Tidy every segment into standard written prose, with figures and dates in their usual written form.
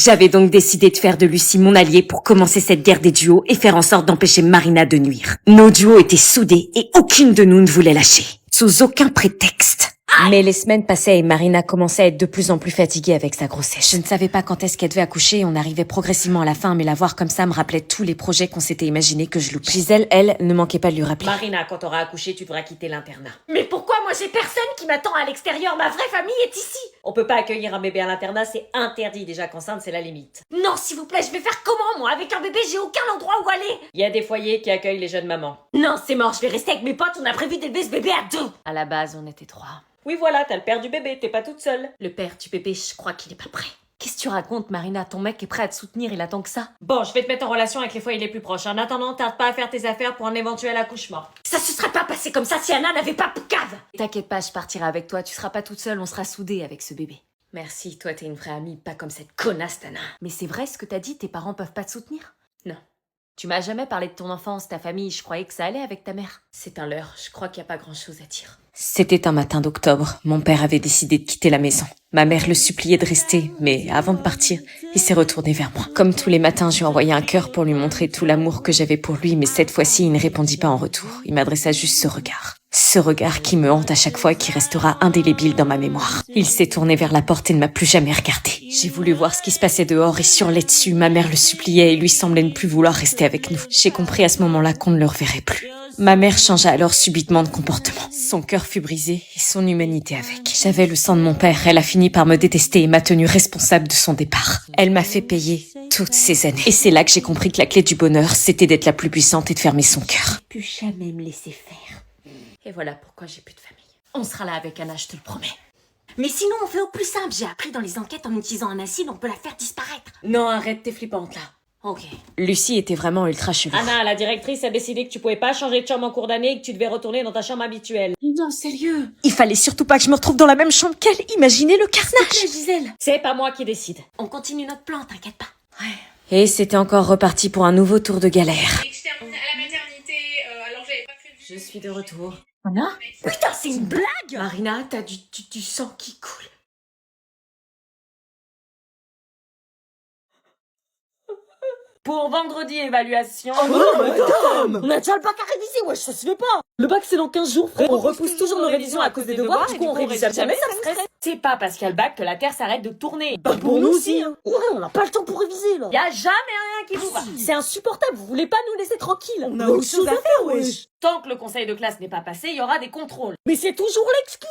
J'avais donc décidé de faire de Lucie mon alliée pour commencer cette guerre des duos et faire en sorte d'empêcher Marina de nuire. Nos duos étaient soudés et aucune de nous ne voulait lâcher. Sous aucun prétexte. Mais les semaines passaient et Marina commençait à être de plus en plus fatiguée avec sa grossesse. Je ne savais pas quand est-ce qu'elle devait accoucher, on arrivait progressivement à la fin, mais la voir comme ça me rappelait tous les projets qu'on s'était imaginés que je loupais. Gisèle, elle, ne manquait pas de lui rappeler. Marina, quand t'auras accouché, tu devras quitter l'internat. Mais pourquoi moi j'ai personne qui m'attend à l'extérieur? Ma vraie famille est ici. On peut pas accueillir un bébé à l'internat, c'est interdit. Déjà qu'enceinte, c'est la limite. Non, s'il vous plaît, je vais faire comment moi? Avec un bébé, j'ai aucun endroit où aller. Il y a des foyers qui accueillent les jeunes mamans. Non, c'est mort, je vais rester avec mes potes, on a prévu d'élever ce bébé à 2. À la base, on était 3. Oui voilà, t'as le père du bébé, t'es pas toute seule. Le père du bébé, je crois qu'il est pas prêt. Qu'est-ce que tu racontes, Marina? Ton mec est prêt à te soutenir, il attend que ça. Bon, je vais te mettre en relation avec les foyers les plus proches. En attendant, tarde pas à faire tes affaires pour un éventuel accouchement. Ça se serait pas passé comme ça si Anna n'avait pas Poucave. T'inquiète pas, je partirai avec toi, tu seras pas toute seule, on sera soudés avec ce bébé. Merci, toi t'es une vraie amie, pas comme cette connasse Tana. Mais c'est vrai ce que t'as dit, tes parents peuvent pas te soutenir? Non. Tu m'as jamais parlé de ton enfance, ta famille, je croyais que ça allait avec ta mère. C'est un leurre, je crois qu'il y a pas grand chose à dire. C'était un matin d'octobre, mon père avait décidé de quitter la maison. Ma mère le suppliait de rester, mais avant de partir, il s'est retourné vers moi. Comme tous les matins, je lui ai envoyé un cœur pour lui montrer tout l'amour que j'avais pour lui, mais cette fois-ci, il ne répondit pas en retour. Il m'adressa juste ce regard. Ce regard qui me hante à chaque fois et qui restera indélébile dans ma mémoire. Il s'est tourné vers la porte et ne m'a plus jamais regardé. J'ai voulu voir ce qui se passait dehors et surlait dessus. Ma mère le suppliait et lui semblait ne plus vouloir rester avec nous. J'ai compris à ce moment-là qu'on ne le reverrait plus. Ma mère changea alors subitement de comportement. Son cœur fut brisé et son humanité avec. J'avais le sang de mon père, elle a fini par me détester et m'a tenue responsable de son départ. Elle m'a fait payer toutes ces années. Et c'est là que j'ai compris que la clé du bonheur, c'était d'être la plus puissante et de fermer son cœur. Plus jamais me laisser faire. Et voilà pourquoi j'ai plus de famille. On sera là avec Anna, je te le promets. Mais sinon, on fait au plus simple. J'ai appris dans les enquêtes, en utilisant un acide, on peut la faire disparaître. Non, arrête, t'es flippante là. Ok. Lucie était vraiment ultra chelou. Anna, la directrice a décidé que tu pouvais pas changer de chambre en cours d'année et que tu devais retourner dans ta chambre habituelle. Non, sérieux. Il fallait surtout pas que je me retrouve dans la même chambre qu'elle. Imaginez le carnage. Gisèle. C'est pas moi qui décide. On continue notre plan, t'inquiète pas. Et c'était encore reparti pour un nouveau tour de galère. Externe à la maternité, alors j'avais pas prévu. Je suis de retour. Anna? Putain, c'est une blague. Marina, t'as du sang qui coule. Pour vendredi, évaluation. Oh non, madame. On a déjà le bac à réviser, wesh, ça se fait pas. Le bac, c'est dans 15 jours, frère. On repousse toujours nos révisions à cause des devoirs, du coup, on révise jamais, ça me stresse. C'est pas parce qu'il y a le bac que la Terre s'arrête de tourner. Bah pour nous aussi, hein. Ouais, on n'a pas le temps pour réviser, là. Y a jamais rien qui vous va. C'est insupportable, vous voulez pas nous laisser tranquilles. On a autre chose à faire, wesh. Tant que le conseil de classe n'est pas passé, il y aura des contrôles. Mais c'est toujours l'excuse.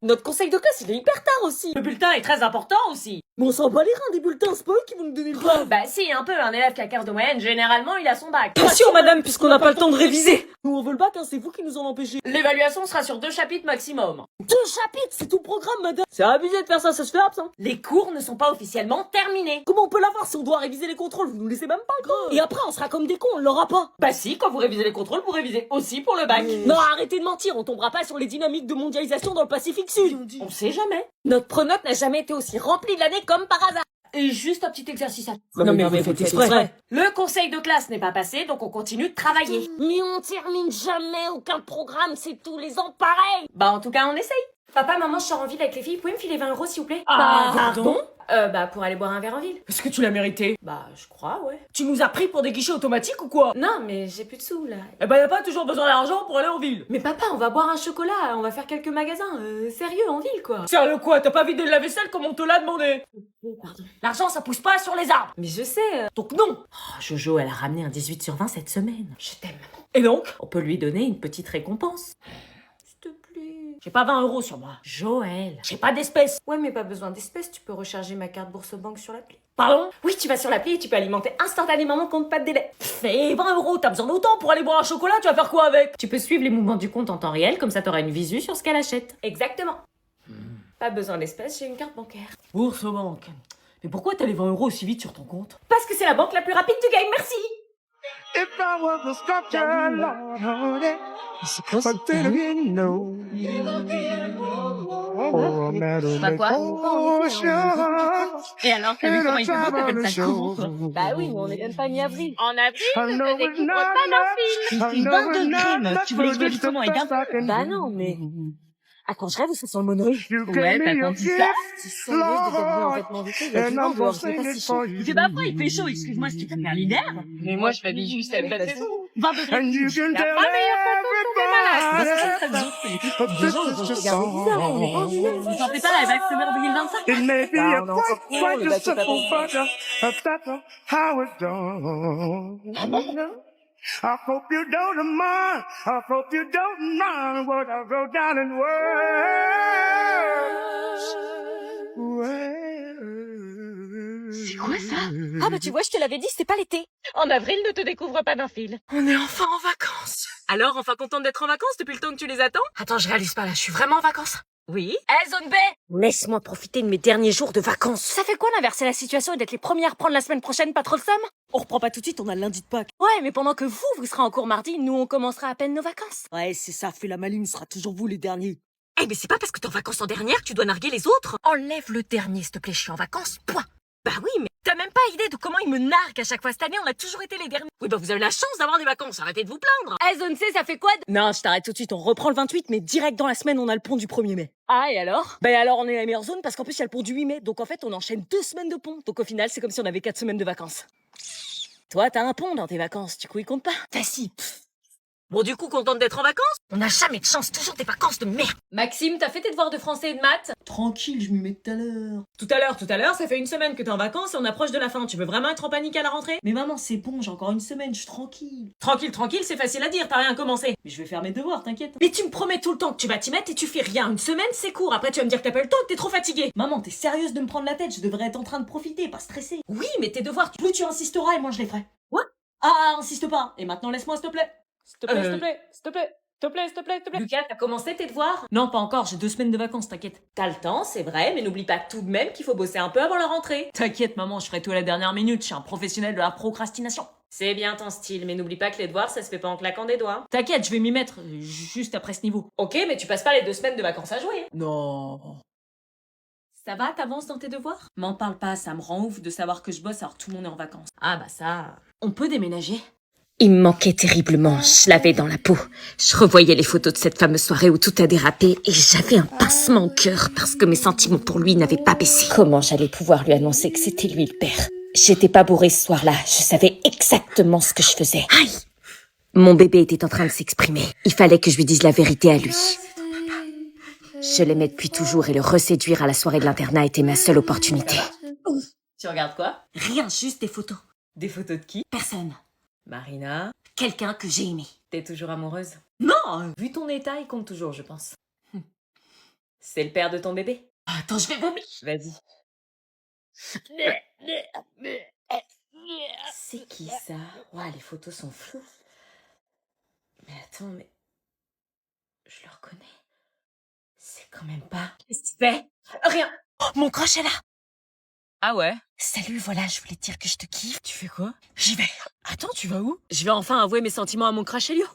Notre conseil de classe, il est hyper tard aussi. Le bulletin est très important aussi. Mais on s'en bat les reins des bulletins, c'est pas eux qui vont nous donner le bac. Bah si, un peu, un élève qui a 15 de moyenne, généralement, il a son bac. Bien sûr, madame, puisqu'on n'a pas le temps de réviser. Nous, on veut le bac, hein, c'est vous qui nous en empêchez. L'évaluation sera sur 2 chapitres maximum. 2 chapitres, c'est tout le programme, madame. C'est abusé de faire ça, ça se fait absent. Les cours ne sont pas officiellement terminés. Comment on peut l'avoir si on doit réviser les contrôles? Vous nous laissez même pas, quoi. Et après, on sera comme des cons, on l'aura pas. Bah si, quand vous révisez les contrôles, vous révisez aussi pour le bac. Non, arrêtez de mentir, on tombera pas sur les dynamiques de mondialisation dans le Pacifique Sud. On sait jamais. Notre pronote n'a jamais été aussi remplie de l'année comme par hasard. Et juste un petit exercice à... Non mais vous faites exprès. Le conseil de classe n'est pas passé, donc on continue de travailler. Mais on termine jamais aucun programme, c'est tous les ans pareil. Bah en tout cas, on essaye. Papa, maman, je sors en ville avec les filles, vous pouvez me filer 20 € s'il vous plaît? Pardon? Bah pour aller boire un verre en ville. Est-ce que tu l'as mérité? Bah je crois, ouais. Tu nous as pris pour des guichets automatiques ou quoi? Non, mais j'ai plus de sous là. Eh ben y a pas toujours besoin d'argent pour aller en ville. Mais papa, on va boire un chocolat, on va faire quelques magasins, sérieux, en ville quoi. Sérieux quoi? T'as pas vidé de la vaisselle comme on te l'a demandé? Pardon. L'argent ça pousse pas sur les arbres. Mais je sais. Donc non. Oh, Jojo, elle a ramené un 18 sur 20 cette semaine. Je t'aime, maman. Et donc? On peut lui donner une petite récompense. S'il te plaît. J'ai pas 20 € sur moi. Joël. J'ai pas d'espèces. Ouais, mais pas besoin d'espèces, tu peux recharger ma carte Bourse-Banque sur l'appli. Pardon? Oui, tu vas sur l'appli et tu peux alimenter instantanément mon compte, pas de délai. Fais 20 €, t'as besoin d'autant pour aller boire un chocolat, tu vas faire quoi avec? Tu peux suivre les mouvements du compte en temps réel, comme ça t'auras une visu sur ce qu'elle achète. Exactement. Pas besoin d'espèces, j'ai une carte bancaire. Bourse banque. Mais pourquoi t'as les 20 € aussi vite sur ton compte? Parce que c'est la banque la plus rapide du game, merci. If I was a sculptor, Lord, honey, but then again, no. Oh, Bah quoi? Et alors, t'as vu comment il fait beau, t'as fait ça court? Bah oui, mais on est même pas mi-avril. En avril, ça découvre pas nos films. Il fait 20 degrés, meuf. Tu voulais que je me dise comment, et bien? Bah non, mais... Ah, quand je rêve, c'est sur le monoï. You Ouais, gave t'as me your compris ça? gift, C'est sérieux, des habillés en Lord, vêtements d'été, il y a and du vent I'm dehors, gonna je sais sing pas it si chaud. for you. Il fait pas froid, il fait chaud, excuse-moi, si tu préfères l'hiver. Mais moi, je m'habille juste avec la saison. 20 degrés. And you can La tell pas meilleure façon de tomber malade. everybody Les gens, ils vont se regarder bizarre, on est pas en juillet. Vous sentez pas la vague summer 2025? It may be Bah, a on est encore quite, con, quite le a bateau pas simple, bon. but that's how it's done. I hope you don't mind. I hope you don't mind what I wrote down in words. C'est quoi ça? Ah bah tu vois, je te l'avais dit, c'était pas l'été. En avril, ne te découvre pas d'un fil. On est enfin en vacances. Alors, enfin contente d'être en vacances depuis le temps que tu les attends? Attends, je réalise pas là, je suis vraiment en vacances. Oui. Zone B! Laisse-moi profiter de mes derniers jours de vacances. Ça fait quoi d'inverser la situation et d'être les premières à prendre la semaine prochaine, pas trop le seum? On reprend pas tout de suite, on a le lundi de Pâques. Ouais, mais pendant que vous serez en cours mardi, nous on commencera à peine nos vacances. Ouais, c'est ça, fais la maline, ce sera toujours vous les derniers. Eh mais c'est pas parce que t'es en vacances en dernière que tu dois narguer les autres. Enlève le dernier, s'il te plaît, je suis en vacances, point. Bah oui, mais t'as même pas idée de comment ils me narguent à chaque fois. Cette année, on a toujours été les derniers. Oui, bah vous avez la chance d'avoir des vacances, arrêtez de vous plaindre. Zone C, ça fait quoi Non, je t'arrête tout de suite, on reprend le 28, mais direct dans la semaine, on a le pont du 1er mai. Ah, et alors? Ben alors, on est la meilleure zone parce qu'en plus, il y a le pont du 8 mai, donc en fait, on enchaîne 2 semaines de pont. Donc au final, c'est comme si on avait 4 semaines de vacances. Toi, t'as un pont dans tes vacances, du coup, il compte pas. Bah si. Bon, du coup, contente d'être en vacances? On n'a jamais de chance, toujours des vacances de merde. Maxime, t'as fait tes devoirs de français et de maths? Tranquille, je m'y mets tout à l'heure. Tout à l'heure, ça fait une semaine que t'es en vacances et on approche de la fin. Tu veux vraiment être en panique à la rentrée? Mais maman, c'est bon, j'ai encore une semaine, je suis tranquille. Tranquille, c'est facile à dire, t'as rien commencé. Mais je vais faire mes devoirs, t'inquiète. Mais tu me promets tout le temps que tu vas t'y mettre et tu fais rien. Une semaine, c'est court. Après, tu vas me dire que t'as pas le temps, que t'es trop fatigué. Maman, t'es sérieuse de me prendre la tête, je devrais être en train de profiter, pas stressée. Oui, mais tes devoirs, Plus tu insisteras et moins je les ferai. Quoi? Ah, insiste pas. Et maintenant, laisse-moi, s'il te plaît. S'il te plaît, s'il te plaît, s'il te plaît. S'il te plaît. Lucas, t'as commencé tes devoirs? Non, pas encore, j'ai 2 semaines de vacances, t'inquiète. T'as le temps, c'est vrai, mais n'oublie pas tout de même qu'il faut bosser un peu avant la rentrée. T'inquiète, maman, je ferai tout à la dernière minute, je suis un professionnel de la procrastination. C'est bien ton style, mais n'oublie pas que les devoirs, ça se fait pas en claquant des doigts. T'inquiète, je vais m'y mettre, juste après ce niveau. Ok, mais tu passes pas les 2 semaines de vacances à jouer. Non. Ça va, t'avances dans tes devoirs? M'en parle pas, ça me rend ouf de savoir que je bosse alors que tout le monde est en vacances. Ah bah ça... On peut déménager? Il me manquait terriblement, je l'avais dans la peau. Je revoyais les photos de cette fameuse soirée où tout a dérapé et j'avais un pincement au cœur parce que mes sentiments pour lui n'avaient pas baissé. Comment j'allais pouvoir lui annoncer que c'était lui le père? J'étais pas bourrée ce soir-là, je savais exactement ce que je faisais. Aïe! Mon bébé était en train de s'exprimer. Il fallait que je lui dise la vérité à lui. Je l'aimais depuis toujours et le reséduire à la soirée de l'internat était ma seule opportunité. Tu regardes quoi? Rien, juste des photos. Des photos de qui? Personne. Marina, Quelqu'un que j'ai aimé. t'es toujours amoureuse? Non! Vu ton état, il compte toujours, je pense. C'est le père de ton bébé? Attends, je vais vomir. Vas-y. C'est qui ça? Ouah, les photos sont floues. Mais attends, mais... Je le reconnais. C'est quand même pas... Qu'est-ce que tu fais? Rien! Oh, mon crush est là! Ah ouais? Salut, voilà, je voulais te dire que je te kiffe. Tu fais quoi? J'y vais. Attends, tu vas où? Je vais enfin avouer mes sentiments à mon crush Elio.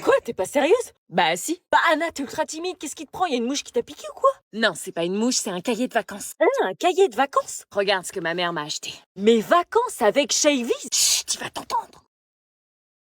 Quoi, t'es pas sérieuse? Bah si. Bah Anna, t'es ultra timide, qu'est-ce qui te prend? Y a une mouche qui t'a piqué ou quoi? Non, c'est pas une mouche, c'est un cahier de vacances. Ah, un cahier de vacances? Regarde ce que ma mère m'a acheté. Mes vacances avec Shavy? Chut, tu vas t'entendre.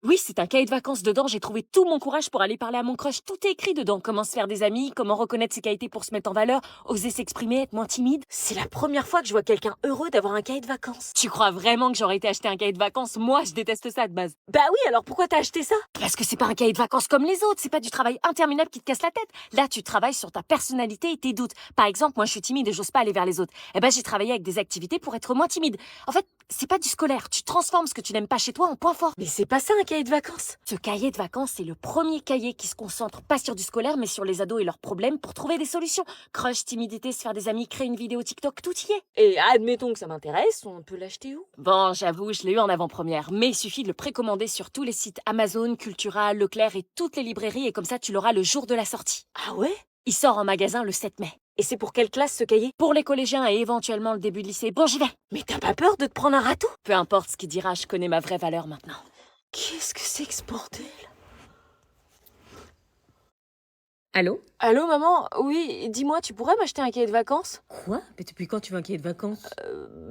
Oui, c'est un cahier de vacances. Dedans, j'ai trouvé tout mon courage pour aller parler à mon crush. Tout est écrit dedans. Comment se faire des amis, comment reconnaître ses qualités pour se mettre en valeur, oser s'exprimer, être moins timide. C'est la première fois que je vois quelqu'un heureux d'avoir un cahier de vacances. Tu crois vraiment que j'aurais été acheter un cahier de vacances? Moi, je déteste ça de base. Bah oui, alors pourquoi t'as acheté ça? Parce que c'est pas un cahier de vacances comme les autres. C'est pas du travail interminable qui te casse la tête. Là, tu travailles sur ta personnalité et tes doutes. Par exemple, moi, je suis timide et j'ose pas aller vers les autres. Eh ben, j'ai travaillé avec des activités pour être moins timide. En fait, c'est pas du scolaire. Tu transformes ce que tu n'aimes pas chez toi en point fort. Mais c'est pas ça un cahier de vacances. Ce cahier de vacances, c'est le premier cahier qui se concentre pas sur du scolaire, mais sur les ados et leurs problèmes pour trouver des solutions. Crush, timidité, se faire des amis, créer une vidéo TikTok, tout y est. Et admettons que ça m'intéresse, on peut l'acheter où? Bon, j'avoue, je l'ai eu en avant-première, mais il suffit de le précommander sur tous les sites Amazon, Cultura, Leclerc et toutes les librairies, et comme ça, tu l'auras le jour de la sortie. Ah ouais? Il sort en magasin le 7 mai. Et c'est pour quelle classe ce cahier? Pour les collégiens et éventuellement le début de lycée. Bon, j'y vais. Mais t'as pas peur de te prendre un râteau? Peu importe ce qu'il dira, je connais ma vraie valeur maintenant. Qu'est-ce que c'est que ce bordel? Allô? Allô maman? Oui, dis-moi, tu pourrais m'acheter un cahier de vacances? Quoi? Mais depuis quand tu veux un cahier de vacances?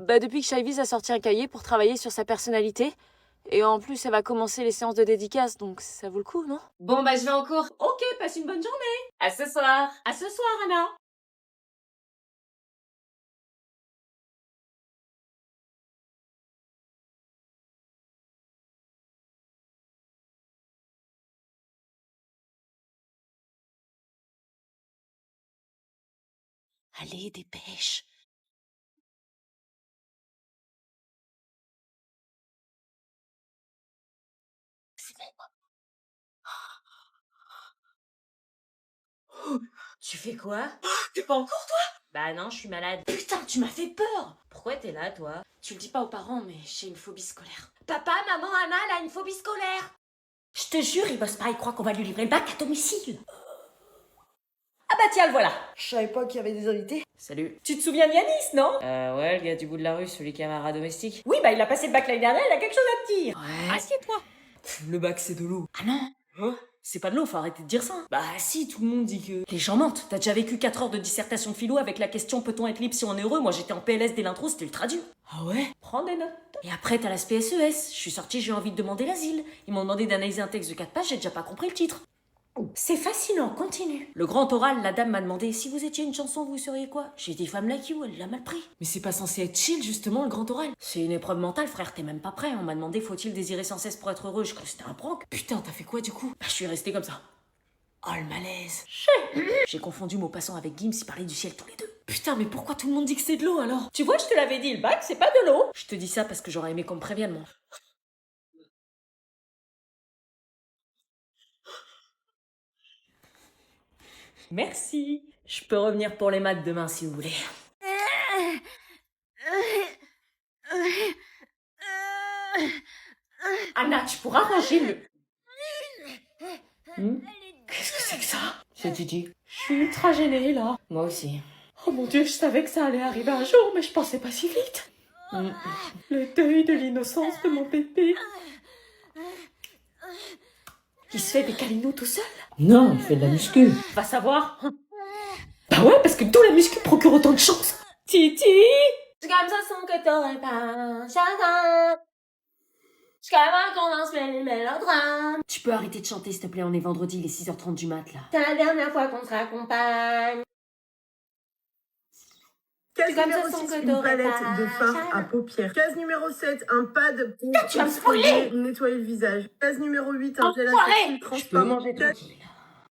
Bah depuis que Shyviz a sorti un cahier pour travailler sur sa personnalité. Et en plus, elle va commencer les séances de dédicace, donc ça vaut le coup, non? Bon, bah je vais en cours. Ok, passe une bonne journée. À ce soir. À ce soir, Anna. Allez, dépêche. C'est bon. Tu fais quoi? T'es pas en cours? Bah non, je suis malade. Putain, tu m'as fait peur. Pourquoi t'es là, toi? Tu le dis pas aux parents, mais j'ai une phobie scolaire. Papa, maman, Anna, elle a une phobie scolaire. Je te jure, il bosse pas, il croit qu'on va lui livrer le bac à domicile. Ah bah tiens, le voilà. Je savais pas qu'il y avait des invités. Salut. Tu te souviens de Yanis, non? Ouais, le gars du bout de la rue, celui qui a un rat domestique. Oui, bah il a passé le bac l'année dernière, il a quelque chose à te dire. Ouais. Assieds-toi. Le bac, c'est de l'eau. Ah non. Hein? C'est pas de l'eau, faut arrêter de dire ça. Bah si, tout le monde dit que... Les gens mentent. T'as déjà vécu 4 heures de dissertation de philo avec la question peut-on être libre si on est heureux? Moi j'étais en PLS dès l'intro, c'était ultra dur. Ah ouais? Prends des notes. Et après t'as la SPSES. Je suis sortie, j'ai eu envie de demander l'asile. Ils m'ont demandé d'analyser un texte de 4 pages, j'ai déjà pas compris le titre. C'est fascinant, continue. Le grand oral, la dame m'a demandé si vous étiez une chanson, vous seriez quoi? J'ai dit Femme Like You, elle l'a mal pris. Mais c'est pas censé être chill, justement, le grand oral. C'est une épreuve mentale, frère, t'es même pas prêt. On m'a demandé faut-il désirer sans cesse pour être heureux? Je crois que c'était un prank. Putain, t'as fait quoi, du coup? Bah, je suis restée comme ça. Oh, le malaise. J'ai confondu Maupassant avec Gims, ils parlaient du ciel tous les deux. Putain, mais pourquoi tout le monde dit que c'est de l'eau, alors? Tu vois, je te l'avais dit, le bac, c'est pas de l'eau. Je te dis ça parce que j'aurais aimé qu'on me prévienne, moi. Merci. Je peux revenir pour les maths demain si vous voulez. Anna, tu pourras ranger le... Qu'est-ce que c'est que ça? C'est Didi. Je suis ultra gênée là. Moi aussi. Oh mon dieu, je savais que ça allait arriver un jour, mais je pensais pas si vite. Le deuil de l'innocence de mon bébé. Il se fait des câlinous tout seul. Non, il fait de la muscu. Va savoir. Bah ouais, parce que d'où la muscu procure autant de chance. Titi. C'est comme ça son que t'aurais pas chacun. Jusqu'à qu'on lance les mélodrames. Tu peux arrêter de chanter s'il te plaît, on est vendredi, il est 6h30 du mat là. C'est la dernière fois qu'on se raccompagne. Case Comme numéro ça, sans 6, que une t'aurais palette pas de fard chacun. à paupières. Case numéro 7, un pad pour tu vas me spoiler. nettoyer le visage. Case numéro 8, un gel à Enfoiré. cils transparent. Manger tranquille.